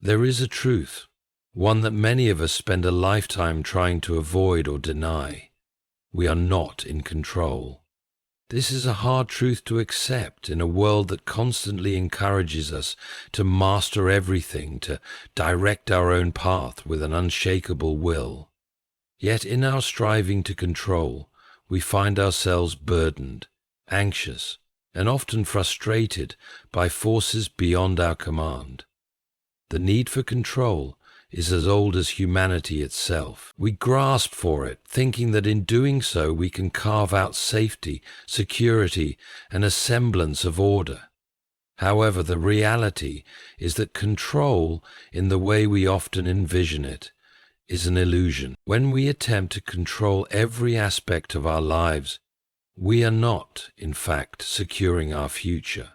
There is a truth, one that many of us spend a lifetime trying to avoid or deny. We are not in control. This is a hard truth to accept in a world that constantly encourages us to master everything, to direct our own path with an unshakable will. Yet in our striving to control, we find ourselves burdened, anxious, and often frustrated by forces beyond our command. The need for control is as old as humanity itself. We grasp for it, thinking that in doing so we can carve out safety, security, and a semblance of order. However, the reality is that control, in the way we often envision it, is an illusion. When we attempt to control every aspect of our lives, we are not, in fact, securing our future.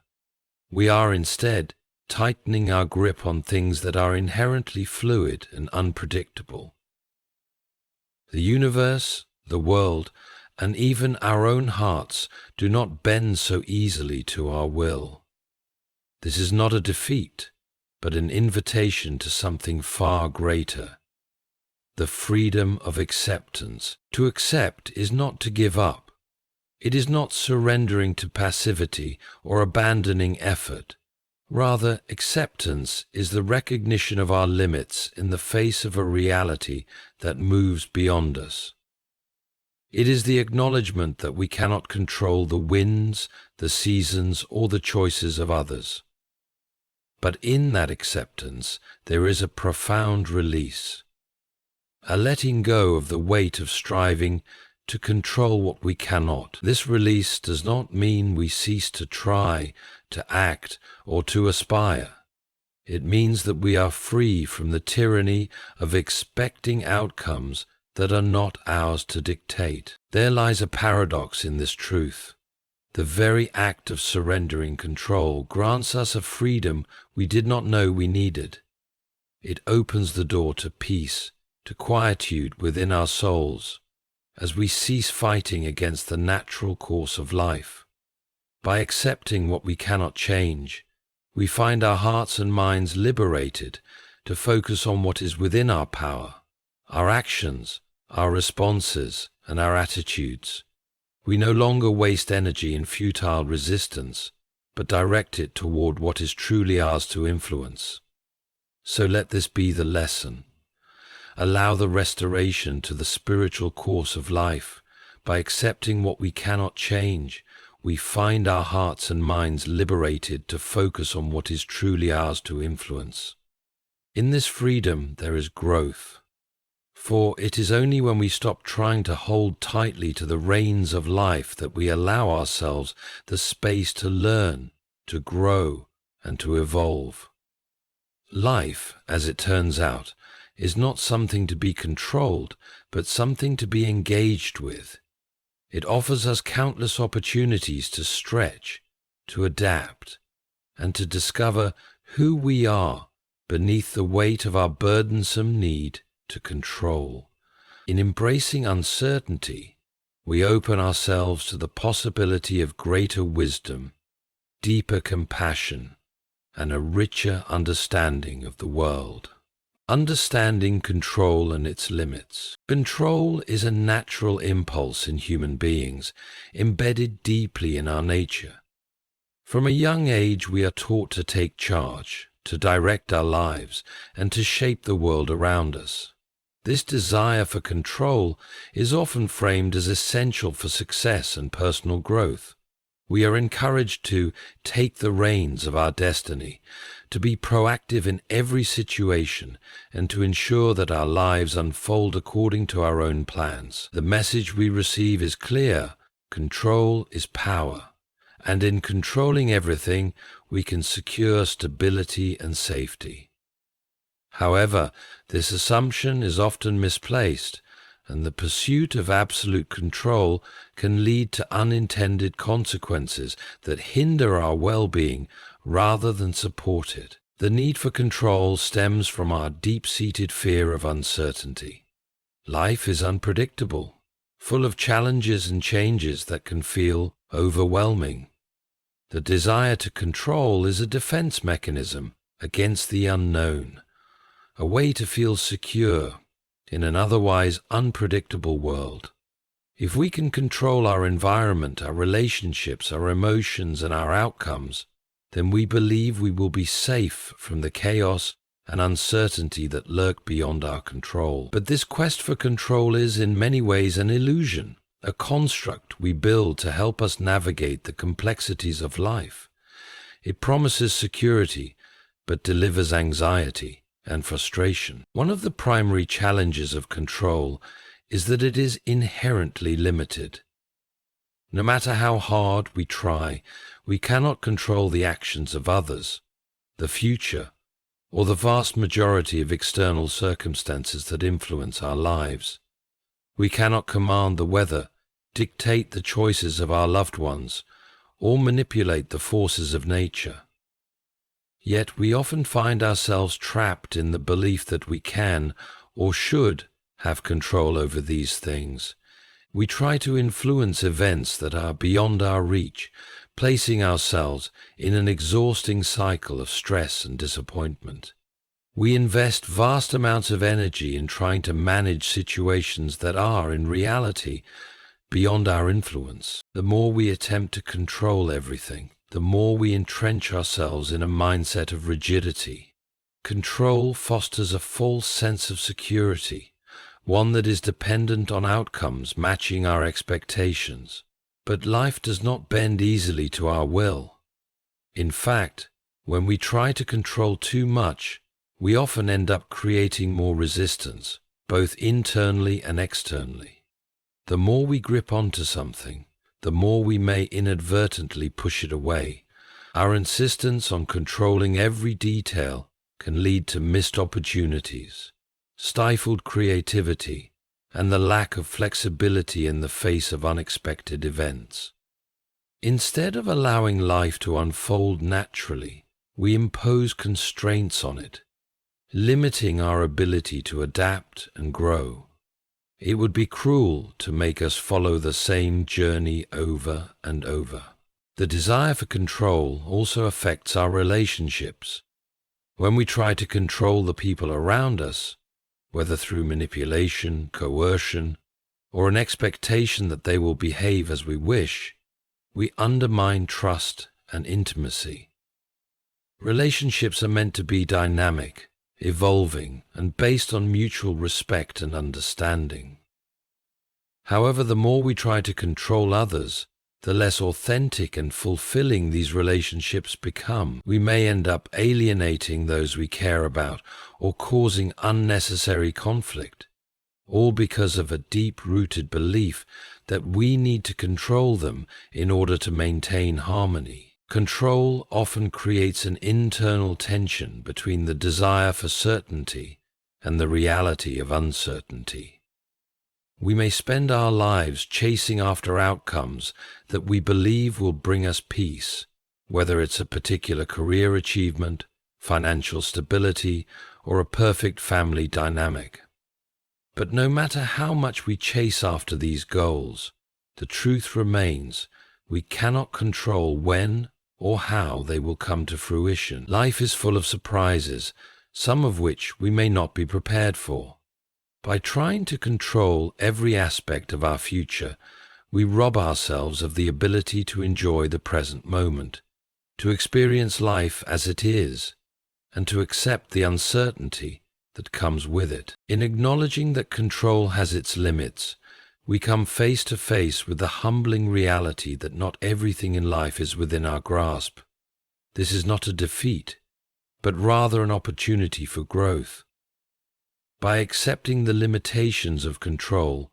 We are instead tightening our grip on things that are inherently fluid and unpredictable. The universe, the world, and even our own hearts do not bend so easily to our will. This is not a defeat, but an invitation to something far greater. The freedom of acceptance. To accept is not to give up. It is not surrendering to passivity or abandoning effort. Rather, acceptance is the recognition of our limits in the face of a reality that moves beyond us. It is the acknowledgement that we cannot control the winds, the seasons, or the choices of others. But in that acceptance, there is a profound release, a letting go of the weight of striving to control what we cannot. This release does not mean we cease to try, to act, or to aspire. It means that we are free from the tyranny of expecting outcomes that are not ours to dictate. There lies a paradox in this truth. The very act of surrendering control grants us a freedom we did not know we needed. It opens the door to peace, to quietude within our souls, as we cease fighting against the natural course of life. By accepting what we cannot change, we find our hearts and minds liberated to focus on what is within our power, our actions, our responses, and our attitudes. We no longer waste energy in futile resistance, but direct it toward what is truly ours to influence. So let this be the lesson. Allow the restoration to the spiritual course of life. By accepting what we cannot change, we find our hearts and minds liberated to focus on what is truly ours to influence. In this freedom there is growth, for it is only when we stop trying to hold tightly to the reins of life that we allow ourselves the space to learn, to grow, and to evolve. Life, as it turns out, is not something to be controlled, but something to be engaged with. It offers us countless opportunities to stretch, to adapt, and to discover who we are beneath the weight of our burdensome need to control. In embracing uncertainty, we open ourselves to the possibility of greater wisdom, deeper compassion, and a richer understanding of the world. Understanding control and its limits. Control is a natural impulse in human beings, embedded deeply in our nature. From a young age, we are taught to take charge, to direct our lives, and to shape the world around us. This desire for control is often framed as essential for success and personal growth. We are encouraged to take the reins of our destiny, to be proactive in every situation, and to ensure that our lives unfold according to our own plans. The message we receive is clear: control is power, and in controlling everything, we can secure stability and safety. However, this assumption is often misplaced, and the pursuit of absolute control can lead to unintended consequences that hinder our well-being rather than support it. The need for control stems from our deep-seated fear of uncertainty. Life is unpredictable, full of challenges and changes that can feel overwhelming. The desire to control is a defense mechanism against the unknown, a way to feel secure in an otherwise unpredictable world. If we can control our environment, our relationships, our emotions, and our outcomes, then we believe we will be safe from the chaos and uncertainty that lurk beyond our control. But this quest for control is in many ways an illusion, a construct we build to help us navigate the complexities of life. It promises security, but delivers anxiety and frustration. One of the primary challenges of control is that it is inherently limited. No matter how hard we try, we cannot control the actions of others, the future, or the vast majority of external circumstances that influence our lives. We cannot command the weather, dictate the choices of our loved ones, or manipulate the forces of nature. Yet we often find ourselves trapped in the belief that we can or should have control over these things. We try to influence events that are beyond our reach, placing ourselves in an exhausting cycle of stress and disappointment. We invest vast amounts of energy in trying to manage situations that are, in reality, beyond our influence. The more we attempt to control everything, the more we entrench ourselves in a mindset of rigidity. Control fosters a false sense of security, one that is dependent on outcomes matching our expectations. But life does not bend easily to our will. In fact, when we try to control too much, we often end up creating more resistance, both internally and externally. The more we grip onto something, the more we may inadvertently push it away. Our insistence on controlling every detail can lead to missed opportunities, stifled creativity, and the lack of flexibility in the face of unexpected events. Instead of allowing life to unfold naturally, we impose constraints on it, limiting our ability to adapt and grow. It would be cruel to make us follow the same journey over and over. The desire for control also affects our relationships. When we try to control the people around us, whether through manipulation, coercion, or an expectation that they will behave as we wish, we undermine trust and intimacy. Relationships are meant to be dynamic, evolving, and based on mutual respect and understanding. However, the more we try to control others, the less authentic and fulfilling these relationships become. We may end up alienating those we care about or causing unnecessary conflict, all because of a deep-rooted belief that we need to control them in order to maintain harmony. Control often creates an internal tension between the desire for certainty and the reality of uncertainty. We may spend our lives chasing after outcomes that we believe will bring us peace, whether it's a particular career achievement, financial stability, or a perfect family dynamic. But no matter how much we chase after these goals, the truth remains we cannot control when or how they will come to fruition. Life is full of surprises, some of which we may not be prepared for. By trying to control every aspect of our future, we rob ourselves of the ability to enjoy the present moment, to experience life as it is, and to accept the uncertainty that comes with it. In acknowledging that control has its limits, we come face to face with the humbling reality that not everything in life is within our grasp. This is not a defeat, but rather an opportunity for growth. By accepting the limitations of control,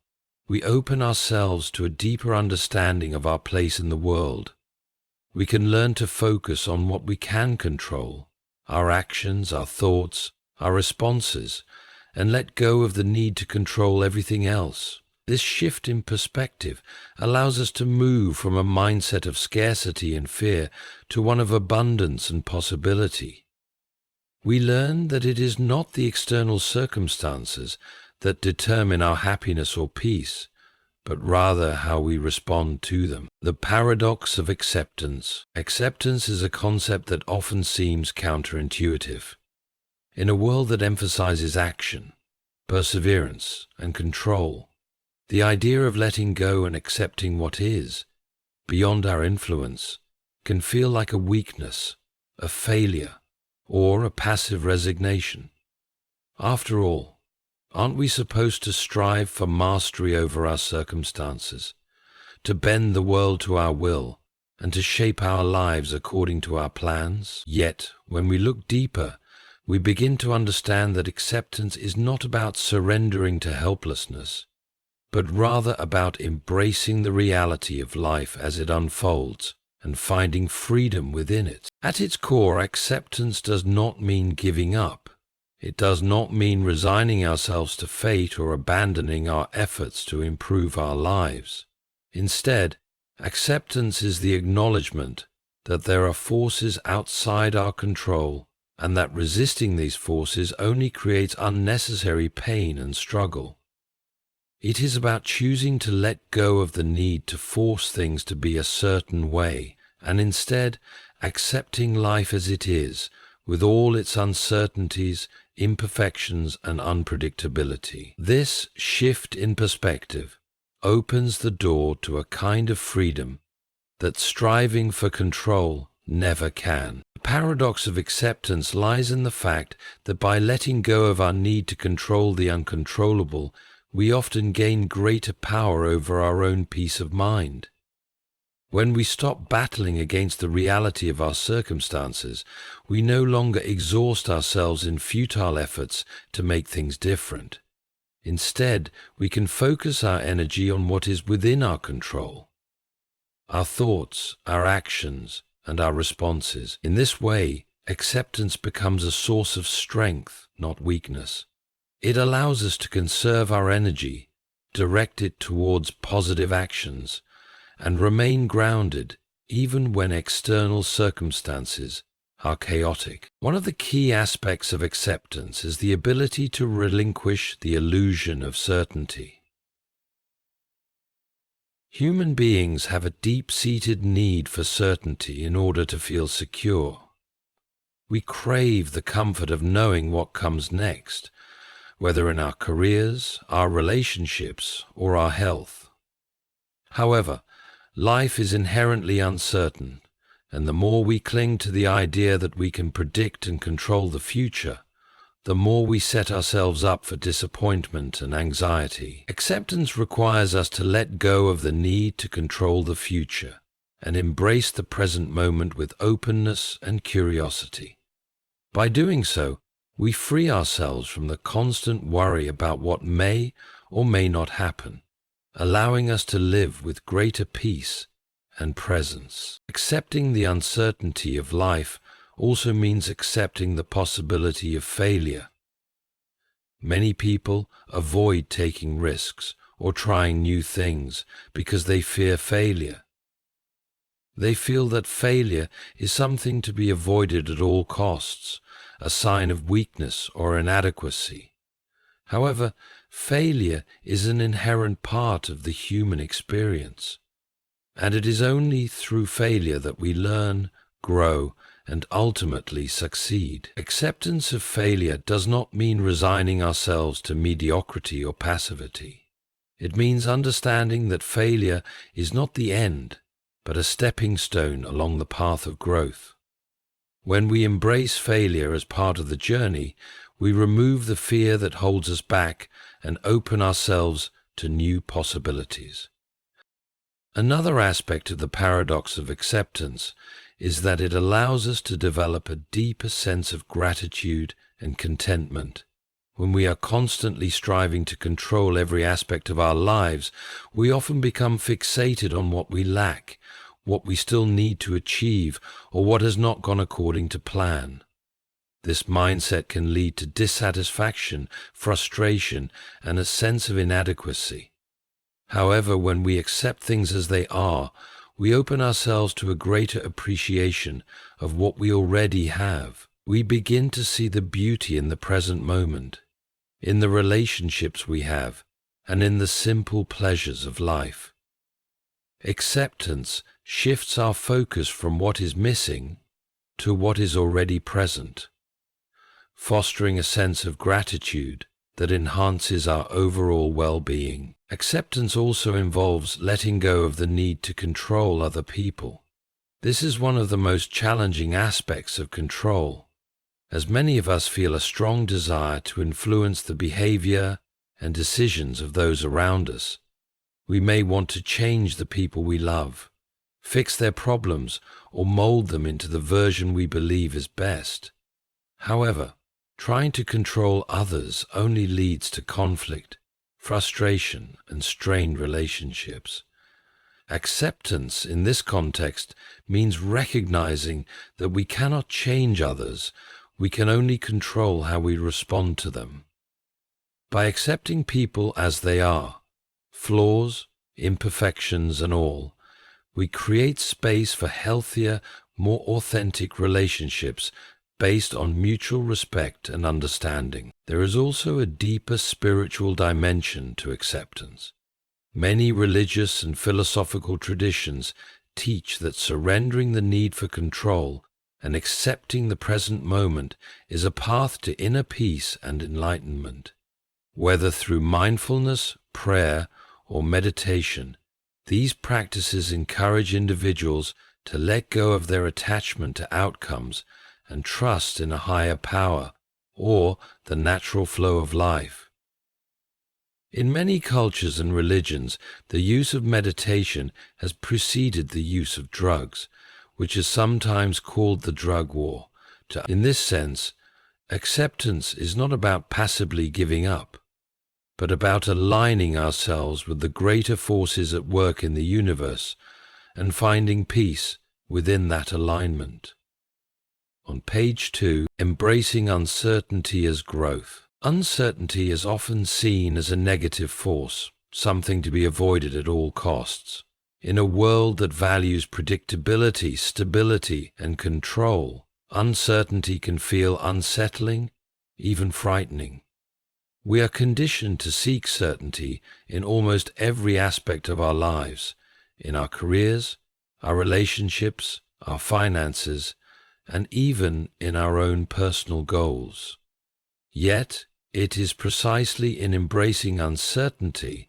we open ourselves to a deeper understanding of our place in the world. We can learn to focus on what we can control, our actions, our thoughts, our responses, and let go of the need to control everything else. This shift in perspective allows us to move from a mindset of scarcity and fear to one of abundance and possibility. We learn that it is not the external circumstances that determine our happiness or peace, but rather how we respond to them. The paradox of acceptance. Acceptance is a concept that often seems counterintuitive. In a world that emphasizes action, perseverance, and control, the idea of letting go and accepting what is, beyond our influence, can feel like a weakness, a failure, or a passive resignation. After all, aren't we supposed to strive for mastery over our circumstances, to bend the world to our will, and to shape our lives according to our plans? Yet, when we look deeper, we begin to understand that acceptance is not about surrendering to helplessness, but rather about embracing the reality of life as it unfolds and finding freedom within it. At its core, acceptance does not mean giving up. It does not mean resigning ourselves to fate or abandoning our efforts to improve our lives. Instead, acceptance is the acknowledgement that there are forces outside our control and that resisting these forces only creates unnecessary pain and struggle. It is about choosing to let go of the need to force things to be a certain way and instead accepting life as it is, with all its uncertainties, imperfections, and unpredictability. This shift in perspective opens the door to a kind of freedom that striving for control never can. The paradox of acceptance lies in the fact that by letting go of our need to control the uncontrollable, we often gain greater power over our own peace of mind. When we stop battling against the reality of our circumstances, we no longer exhaust ourselves in futile efforts to make things different. Instead, we can focus our energy on what is within our control: our thoughts, our actions, and our responses. In this way, acceptance becomes a source of strength, not weakness. It allows us to conserve our energy, direct it towards positive actions, and remain grounded even when external circumstances are chaotic. One of the key aspects of acceptance is the ability to relinquish the illusion of certainty. Human beings have a deep-seated need for certainty in order to feel secure. We crave the comfort of knowing what comes next, whether in our careers, our relationships, or our health. However, life is inherently uncertain, and the more we cling to the idea that we can predict and control the future, the more we set ourselves up for disappointment and anxiety. Acceptance requires us to let go of the need to control the future and embrace the present moment with openness and curiosity. By doing so, we free ourselves from the constant worry about what may or may not happen, allowing us to live with greater peace and presence. Accepting the uncertainty of life also means accepting the possibility of failure. Many people avoid taking risks or trying new things because they fear failure. They feel that failure is something to be avoided at all costs, a sign of weakness or inadequacy. However, failure is an inherent part of the human experience, and it is only through failure that we learn, grow, and ultimately succeed. Acceptance of failure does not mean resigning ourselves to mediocrity or passivity. It means understanding that failure is not the end, but a stepping stone along the path of growth. When we embrace failure as part of the journey, we remove the fear that holds us back and open ourselves to new possibilities. Another aspect of the paradox of acceptance is that it allows us to develop a deeper sense of gratitude and contentment. When we are constantly striving to control every aspect of our lives, we often become fixated on what we lack, what we still need to achieve, or what has not gone according to plan. This mindset can lead to dissatisfaction, frustration, and a sense of inadequacy. However, when we accept things as they are, we open ourselves to a greater appreciation of what we already have. We begin to see the beauty in the present moment, in the relationships we have, and in the simple pleasures of life. Acceptance shifts our focus from what is missing to what is already present. fostering a sense of gratitude that enhances our overall well-being. Acceptance also involves letting go of the need to control other people. This is one of the most challenging aspects of control, as many of us feel a strong desire to influence the behavior and decisions of those around us. We may want to change the people we love, fix their problems, or mold them into the version we believe is best. However, trying to control others only leads to conflict, frustration, and strained relationships. Acceptance in this context means recognizing that we cannot change others, we can only control how we respond to them. By accepting people as they are, flaws, imperfections, and all, we create space for healthier, more authentic relationships based on mutual respect and understanding. There is also a deeper spiritual dimension to acceptance. Many religious and philosophical traditions teach that surrendering the need for control and accepting the present moment is a path to inner peace and enlightenment. Whether through mindfulness, prayer, or meditation, these practices encourage individuals to let go of their attachment to outcomes and trust in a higher power or the natural flow of life. In many cultures and religions, the use of meditation has preceded the use of drugs, which is sometimes called the drug war. In this sense, acceptance is not about passively giving up, but about aligning ourselves with the greater forces at work in the universe and finding peace within that alignment. On page 2, embracing uncertainty as growth. Uncertainty is often seen as a negative force, something to be avoided at all costs. In a world that values predictability, stability, and control, uncertainty can feel unsettling, even frightening. We are conditioned to seek certainty in almost every aspect of our lives, in our careers, our relationships, our finances, and even in our own personal goals. Yet, it is precisely in embracing uncertainty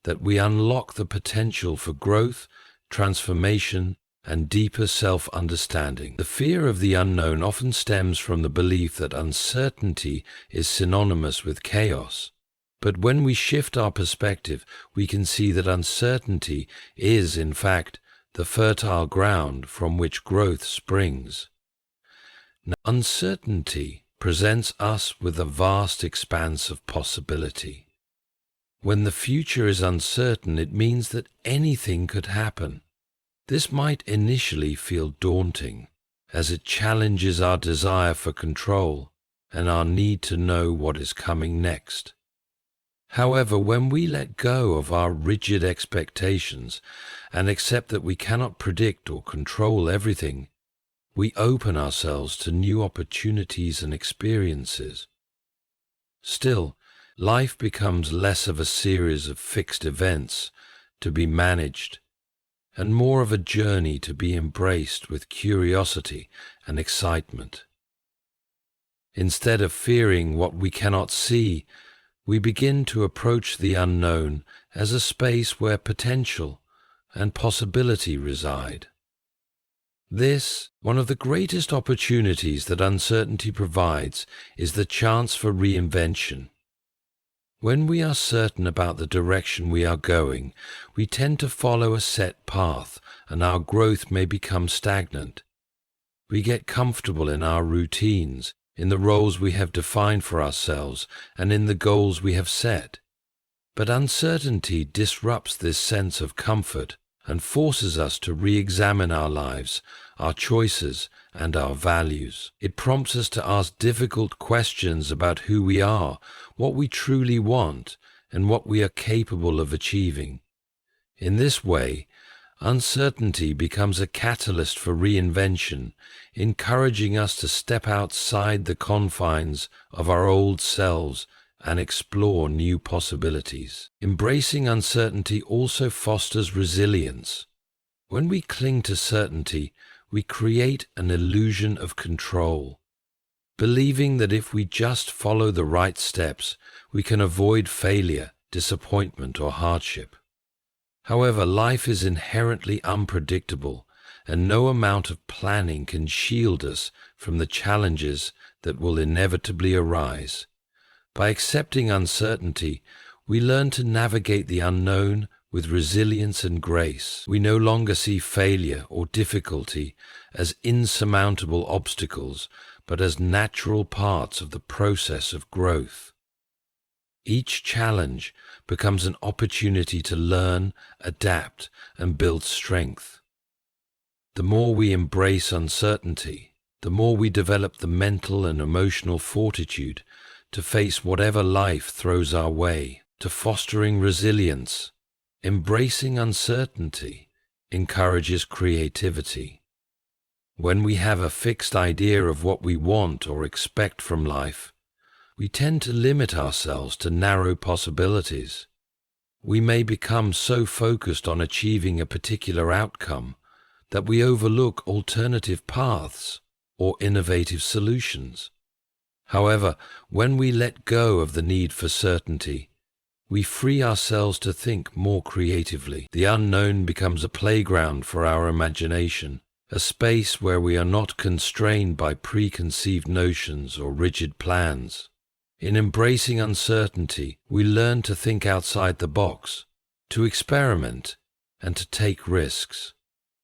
that we unlock the potential for growth, transformation, and deeper self-understanding. The fear of the unknown often stems from the belief that uncertainty is synonymous with chaos. But when we shift our perspective, we can see that uncertainty is, in fact, the fertile ground from which growth springs. Now, uncertainty presents us with a vast expanse of possibility. When the future is uncertain, it means that anything could happen. This might initially feel daunting, as it challenges our desire for control and our need to know what is coming next. However, when we let go of our rigid expectations and accept that we cannot predict or control everything, we open ourselves to new opportunities and experiences. Still, life becomes less of a series of fixed events to be managed and more of a journey to be embraced with curiosity and excitement. Instead of fearing what we cannot see, we begin to approach the unknown as a space where potential and possibility reside. This, one of the greatest opportunities that uncertainty provides, is the chance for reinvention. When we are certain about the direction we are going, we tend to follow a set path, and our growth may become stagnant. We get comfortable in our routines, in the roles we have defined for ourselves, and in the goals we have set. But uncertainty disrupts this sense of comfort and forces us to re-examine our lives, our choices, and our values. It prompts us to ask difficult questions about who we are, what we truly want, and what we are capable of achieving. In this way, uncertainty becomes a catalyst for reinvention, encouraging us to step outside the confines of our old selves and explore new possibilities. Embracing uncertainty also fosters resilience. When we cling to certainty, we create an illusion of control. believing that if we just follow the right steps, we can avoid failure, disappointment, or hardship. However, life is inherently unpredictable, and no amount of planning can shield us from the challenges that will inevitably arise. By accepting uncertainty, we learn to navigate the unknown with resilience and grace. We no longer see failure or difficulty as insurmountable obstacles, but as natural parts of the process of growth. Each challenge becomes an opportunity to learn, adapt, and build strength. The more we embrace uncertainty, the more we develop the mental and emotional fortitude to face whatever life throws our way. To fostering resilience, embracing uncertainty encourages creativity. When we have a fixed idea of what we want or expect from life, we tend to limit ourselves to narrow possibilities. We may become so focused on achieving a particular outcome that we overlook alternative paths or innovative solutions. However, when we let go of the need for certainty, we free ourselves to think more creatively. The unknown becomes a playground for our imagination, a space where we are not constrained by preconceived notions or rigid plans. In embracing uncertainty, we learn to think outside the box, to experiment, and to take risks.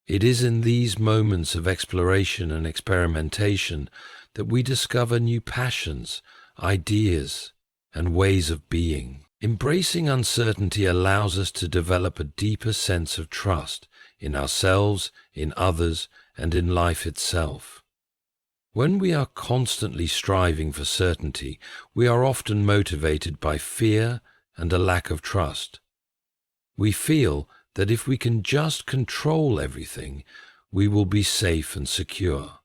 It is in these moments of exploration and experimentation that we discover new passions, ideas, and ways of being. Embracing uncertainty allows us to develop a deeper sense of trust in ourselves, in others, and in life itself. When we are constantly striving for certainty, we are often motivated by fear and a lack of trust. We feel that if we can just control everything, we will be safe and secure.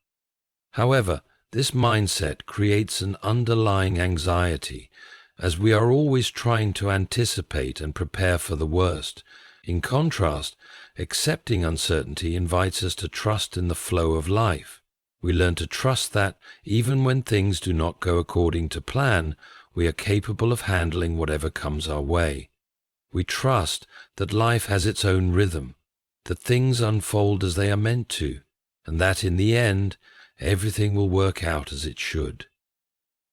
However, this mindset creates an underlying anxiety, as we are always trying to anticipate and prepare for the worst. In contrast, accepting uncertainty invites us to trust in the flow of life. We learn to trust that, even when things do not go according to plan, we are capable of handling whatever comes our way. We trust that life has its own rhythm, that things unfold as they are meant to, and that in the end, everything will work out as it should.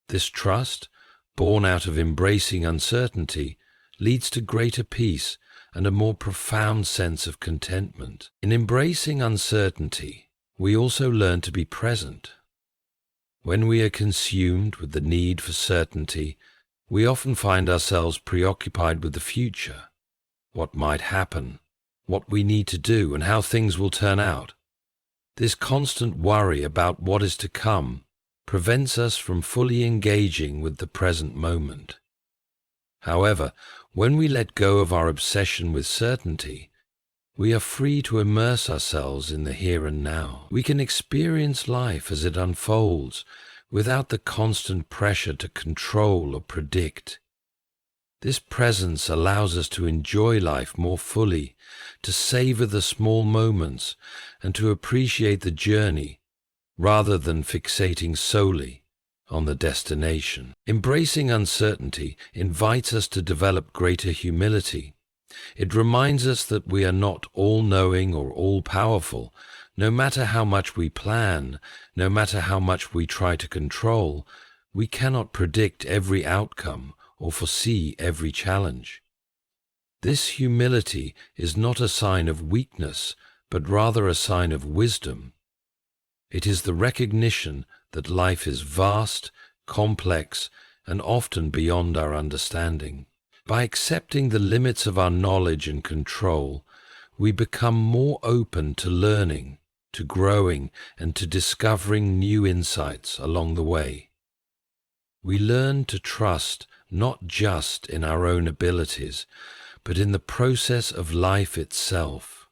This trust, born out of embracing uncertainty, leads to greater peace and a more profound sense of contentment. In embracing uncertainty, we also learn to be present. When we are consumed with the need for certainty, we often find ourselves preoccupied with the future, what might happen, what we need to do, and how things will turn out. This constant worry about what is to come prevents us from fully engaging with the present moment. However, when we let go of our obsession with certainty, we are free to immerse ourselves in the here and now. We can experience life as it unfolds without the constant pressure to control or predict. This presence allows us to enjoy life more fully, to savor the small moments, and to appreciate the journey rather than fixating solely on the destination. Embracing uncertainty invites us to develop greater humility. It reminds us that we are not all-knowing or all-powerful. No matter how much we plan, no matter how much we try to control, we cannot predict every outcome or foresee every challenge. This humility is not a sign of weakness, but rather a sign of wisdom. It is the recognition that life is vast, complex, and often beyond our understanding. By accepting the limits of our knowledge and control, we become more open to learning, to growing, and to discovering new insights along the way. We learn to trust not just in our own abilities, but in the process of life itself.